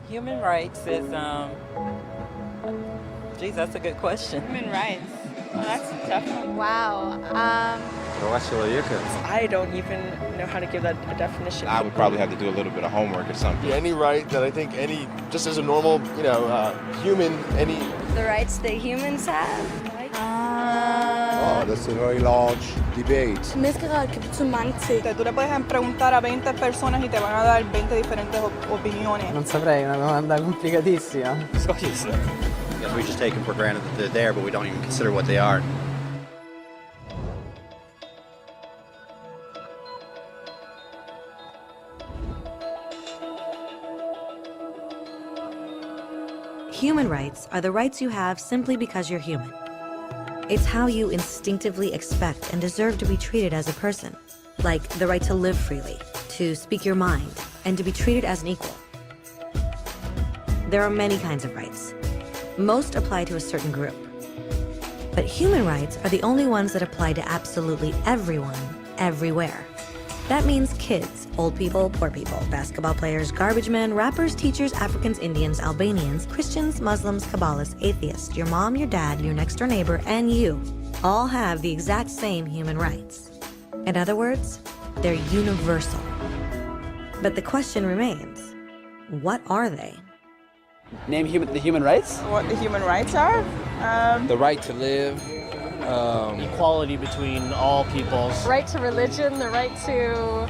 Human rights is, geez, that's a good question. Human rights. Well, that's a tough one. Wow. I don't even know how to give that a definition. I would probably have to do a little bit of homework or something. Any right that I think any, just as a normal, human, any... The rights that humans have. Oh, that's a very large debate. Tú le puedes preguntar a 20 personas y te van a dar 20 diferentes opiniones. Non saprei, una domanda complicatissima. I guess we just take them for granted that they're there, but we don't even consider what they are. Human rights are the rights you have simply because you're human. It's how you instinctively expect and deserve to be treated as a person, like the right to live freely, to speak your mind, and to be treated as an equal. There are many kinds of rights. Most apply to a certain group. But human rights are the only ones that apply to absolutely everyone, everywhere. That means kids, old people, poor people, basketball players, garbage men, rappers, teachers, Africans, Indians, Albanians, Christians, Muslims, Kabbalists, atheists, your mom, your dad, your next door neighbor, and you all have the exact same human rights. In other words, they're universal. But the question remains, what are they? Name the human rights? What the human rights are? The right to live. Equality between all peoples. Right to religion, the right to...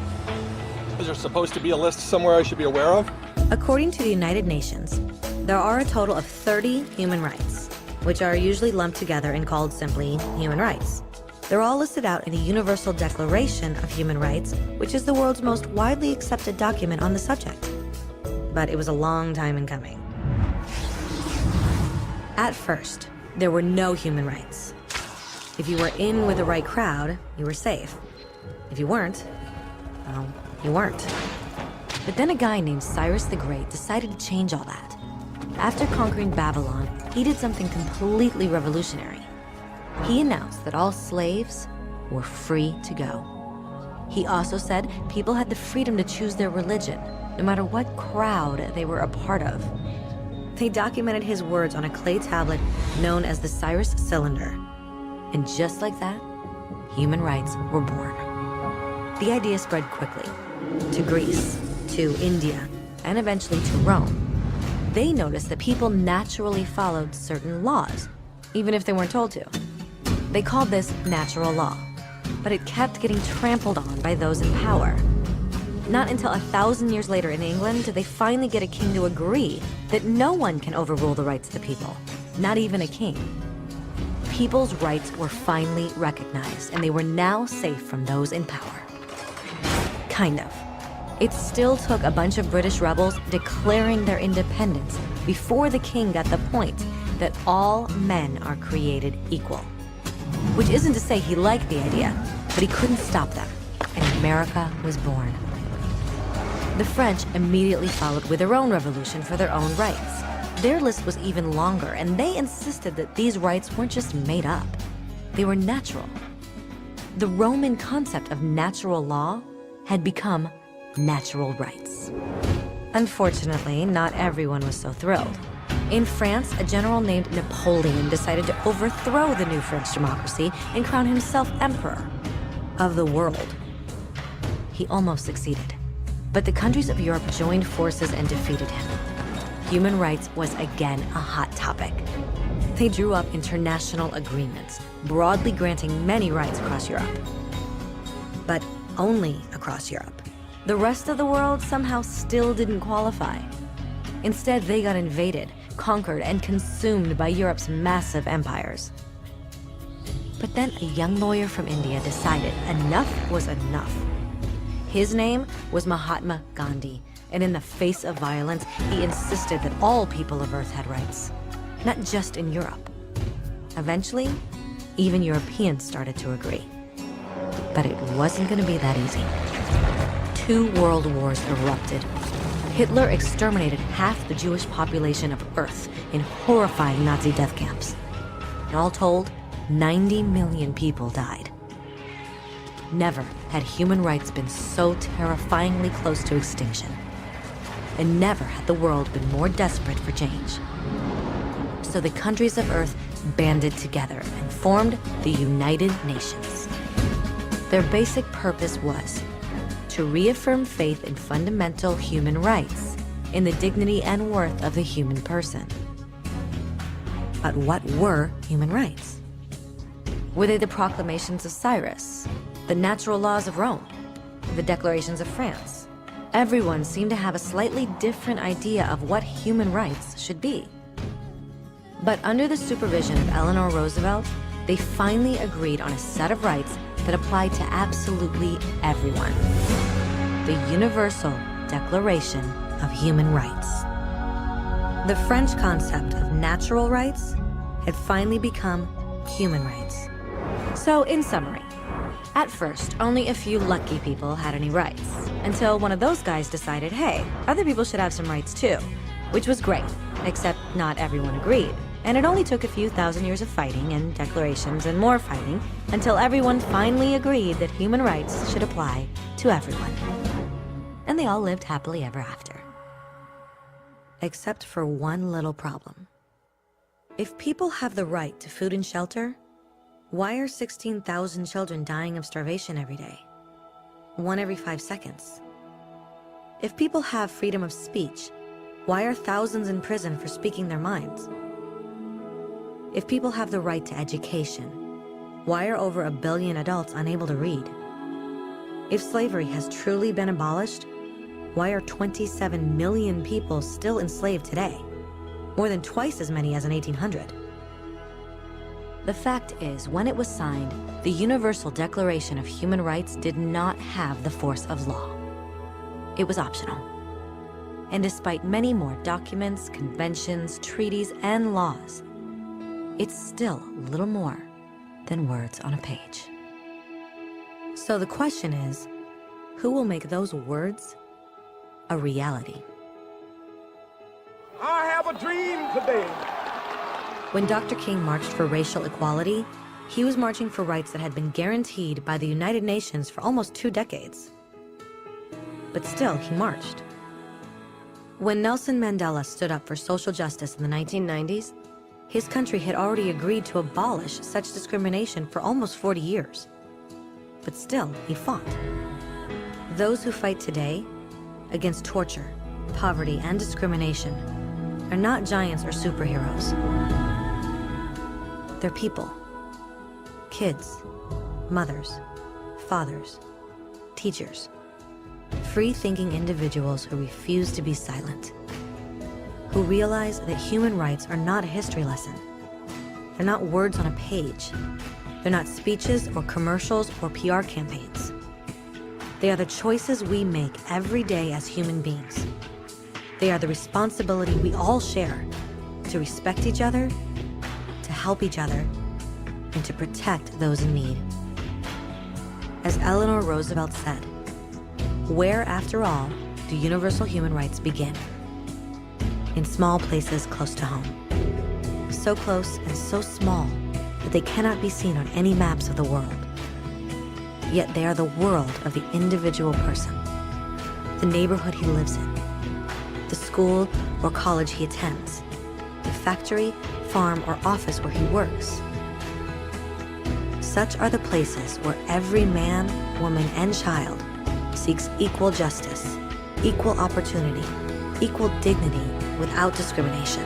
Is there supposed to be a list somewhere I should be aware of? According to the United Nations, there are a total of 30 human rights, which are usually lumped together and called simply human rights. They're all listed out in the Universal Declaration of Human Rights, which is the world's most widely accepted document on the subject. But it was a long time in coming. At first, there were no human rights. If you were in with the right crowd, you were safe. If you weren't, well, you weren't. But then a guy named Cyrus the Great decided to change all that. After conquering Babylon, he did something completely revolutionary. He announced that all slaves were free to go. He also said people had the freedom to choose their religion, no matter what crowd they were a part of. They documented his words on a clay tablet known as the Cyrus Cylinder. And just like that, human rights were born. The idea spread quickly to Greece, to India, and eventually to Rome. They noticed that people naturally followed certain laws, even if they weren't told to. They called this natural law, but it kept getting trampled on by those in power. Not until 1,000 years later in England did they finally get a king to agree that no one can overrule the rights of the people, not even a king. People's rights were finally recognized, and they were now safe from those in power. Kind of. It still took a bunch of British rebels declaring their independence before the king got the point that all men are created equal. Which isn't to say he liked the idea, but he couldn't stop them, and America was born. The French immediately followed with their own revolution for their own rights. Their list was even longer, and they insisted that these rights weren't just made up. They were natural. The Roman concept of natural law had become natural rights. Unfortunately, not everyone was so thrilled. In France, a general named Napoleon decided to overthrow the new French democracy and crown himself emperor of the world. He almost succeeded, but the countries of Europe joined forces and defeated him. Human rights was again a hot topic. They drew up international agreements, broadly granting many rights across Europe. But only across Europe. The rest of the world somehow still didn't qualify. Instead, they got invaded, conquered, and consumed by Europe's massive empires. But then a young lawyer from India decided enough was enough. His name was Mahatma Gandhi, and in the face of violence, he insisted that all people of Earth had rights, not just in Europe. Eventually, even Europeans started to agree. But it wasn't going to be that easy. 2 world wars erupted. Hitler exterminated half the Jewish population of Earth in horrifying Nazi death camps. And all told, 90 million people died. Never had human rights been so terrifyingly close to extinction. and never had the world been more desperate for change. So the countries of Earth banded together and formed the United Nations. Their basic purpose was to reaffirm faith in fundamental human rights, in the dignity and worth of the human person. But what were human rights? Were they the proclamations of Cyrus, the natural laws of Rome, the declarations of France? Everyone seemed to have a slightly different idea of what human rights should be. But under the supervision of Eleanor Roosevelt, they finally agreed on a set of rights that applied to absolutely everyone. The Universal Declaration of Human Rights. The French concept of natural rights had finally become human rights. So, in summary, at first, only a few lucky people had any rights, until one of those guys decided, hey, other people should have some rights too, which was great, except not everyone agreed. And it only took a few thousand years of fighting and declarations and more fighting until everyone finally agreed that human rights should apply to everyone. And they all lived happily ever after. Except for one little problem. If people have the right to food and shelter, why are 16,000 children dying of starvation every day? 1 every 5 seconds. If people have freedom of speech, why are thousands in prison for speaking their minds? If people have the right to education, why are over 1 billion adults unable to read? If slavery has truly been abolished, why are 27 million people still enslaved today? More than twice as many as in 1800. The fact is, when it was signed, the Universal Declaration of Human Rights did not have the force of law. It was optional. And despite many more documents, conventions, treaties, and laws, it's still little more than words on a page. So the question is, who will make those words a reality? I have a dream today. When Dr. King marched for racial equality, he was marching for rights that had been guaranteed by the United Nations for almost 2 decades. But still, he marched. When Nelson Mandela stood up for social justice in the 1990s, his country had already agreed to abolish such discrimination for almost 40 years. But still, he fought. Those who fight today against torture, poverty, and discrimination are not giants or superheroes. They're people. Kids, mothers, fathers, teachers. Free-thinking individuals who refuse to be silent. Who realize that human rights are not a history lesson. They're not words on a page. They're not speeches or commercials or PR campaigns. They are the choices we make every day as human beings. They are the responsibility we all share to respect each other, to help each other, and to protect those in need. As Eleanor Roosevelt said, where, after all, do universal human rights begin? In small places close to home. So close and so small that they cannot be seen on any maps of the world. Yet they are the world of the individual person, the neighborhood he lives in, the school or college he attends, the factory, farm, or office where he works. Such are the places where every man, woman, and child seeks equal justice, equal opportunity, equal dignity without discrimination.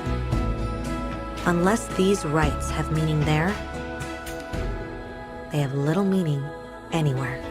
Unless these rights have meaning there, they have little meaning anywhere.